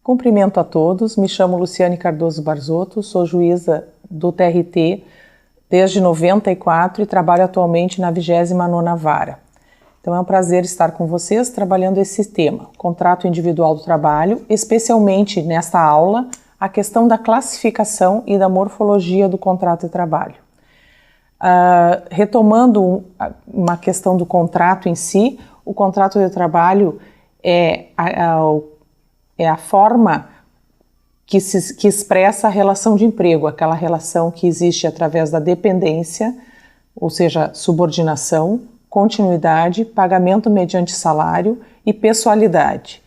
Cumprimento a todos, me chamo Luciane Cardoso Barzotto, sou juíza do TRT desde 94 e trabalho atualmente na 29ª Vara. Então é um prazer estar com vocês trabalhando esse tema, contrato individual do trabalho, especialmente nesta aula, a questão da classificação e da morfologia do contrato de trabalho. Retomando uma questão do contrato em si, o contrato de trabalho é a forma que expressa a relação de emprego, aquela relação que existe através da dependência, ou seja, subordinação, continuidade, pagamento mediante salário e pessoalidade.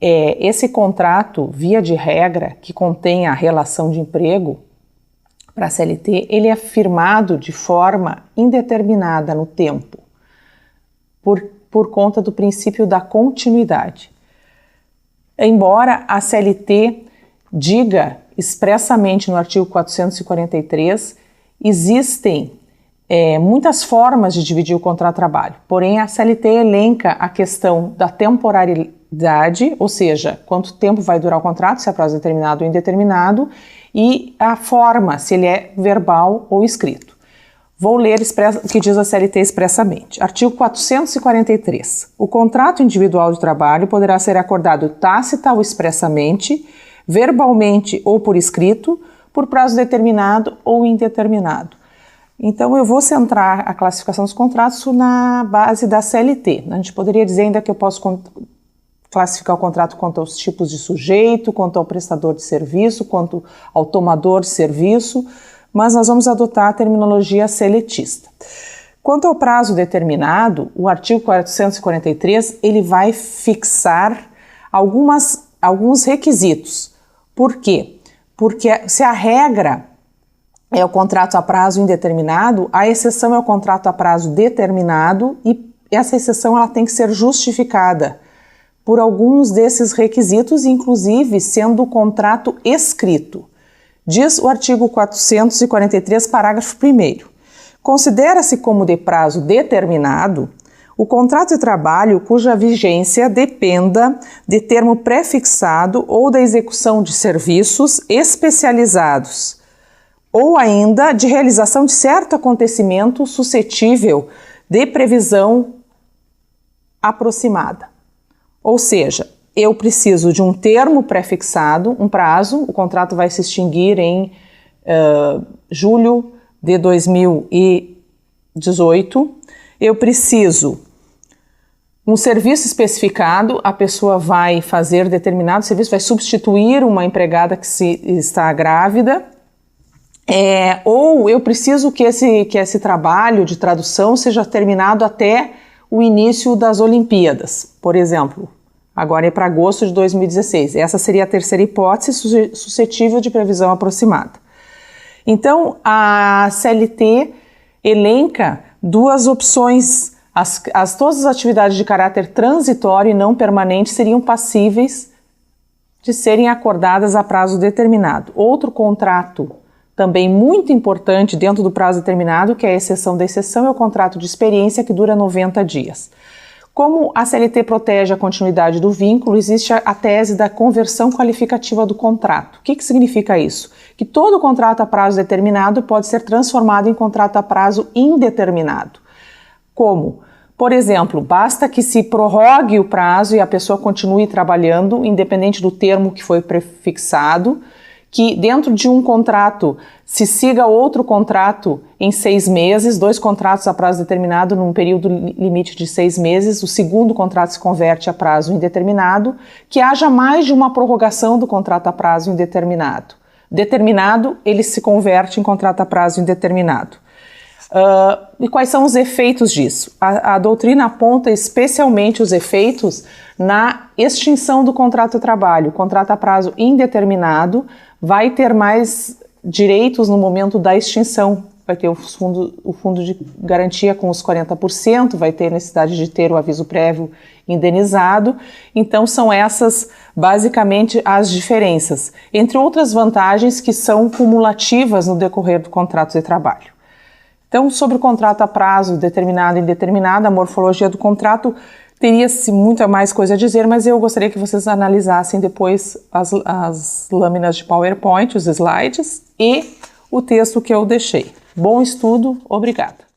Esse contrato, via de regra, que contém a relação de emprego para a CLT, ele é firmado de forma indeterminada no tempo, por conta do princípio da continuidade. Embora a CLT diga expressamente no artigo 443, existem muitas formas de dividir o contrato de trabalho, porém a CLT elenca a questão da temporalidade, ou seja, quanto tempo vai durar o contrato, se é prazo determinado ou indeterminado, e a forma, se ele é verbal ou escrito. Vou ler o que diz a CLT expressamente. Artigo 443. O contrato individual de trabalho poderá ser acordado tácita ou expressamente, verbalmente ou por escrito, por prazo determinado ou indeterminado. Então, eu vou centrar a classificação dos contratos na base da CLT. A gente poderia dizer ainda que eu posso classificar o contrato quanto aos tipos de sujeito, quanto ao prestador de serviço, quanto ao tomador de serviço, mas nós vamos adotar a terminologia seletista. Quanto ao prazo determinado, o artigo 443 ele vai fixar alguns requisitos. Por quê? Porque se a regra é o contrato a prazo indeterminado, a exceção é o contrato a prazo determinado e essa exceção ela tem que ser justificada por alguns desses requisitos, inclusive sendo o contrato escrito. Diz o artigo 443, parágrafo 1º. Considera-se como de prazo determinado o contrato de trabalho cuja vigência dependa de termo prefixado ou da execução de serviços especializados, ou ainda de realização de certo acontecimento suscetível de previsão aproximada. Ou seja, eu preciso de um termo prefixado, um prazo, o contrato vai se extinguir em julho de 2018. Eu preciso um serviço especificado, a pessoa vai fazer determinado serviço, vai substituir uma empregada que está grávida, ou eu preciso que esse trabalho de tradução seja terminado até o início das Olimpíadas, por exemplo. Agora é para agosto de 2016. Essa seria a terceira hipótese suscetível de previsão aproximada. Então, a CLT elenca duas opções. Todas as atividades de caráter transitório e não permanente seriam passíveis de serem acordadas a prazo determinado. Outro contrato também muito importante dentro do prazo determinado, que é a exceção da exceção, é o contrato de experiência que dura 90 dias. Como a CLT protege a continuidade do vínculo, existe a tese da conversão qualificativa do contrato. O que significa isso? Que todo contrato a prazo determinado pode ser transformado em contrato a prazo indeterminado. Como? Por exemplo, basta que se prorrogue o prazo e a pessoa continue trabalhando, independente do termo que foi prefixado, que dentro de um contrato se siga outro contrato em 6 meses, 2 contratos a prazo determinado num período limite de 6 meses, o segundo contrato se converte a prazo indeterminado, que haja mais de uma prorrogação do contrato a prazo indeterminado. Determinado, ele se converte em contrato a prazo indeterminado. E quais são os efeitos disso? A doutrina aponta especialmente os efeitos na extinção do contrato de trabalho. O contrato a prazo indeterminado vai ter mais direitos no momento da extinção. Vai ter o fundo de garantia com os 40%, vai ter necessidade de ter o aviso prévio indenizado. Então, são essas basicamente as diferenças, entre outras vantagens que são cumulativas no decorrer do contrato de trabalho. Então, sobre o contrato a prazo determinado e indeterminado, a morfologia do contrato Teria-se muita mais coisa a dizer, mas eu gostaria que vocês analisassem depois as lâminas de PowerPoint, os slides e o texto que eu deixei. Bom estudo, obrigada!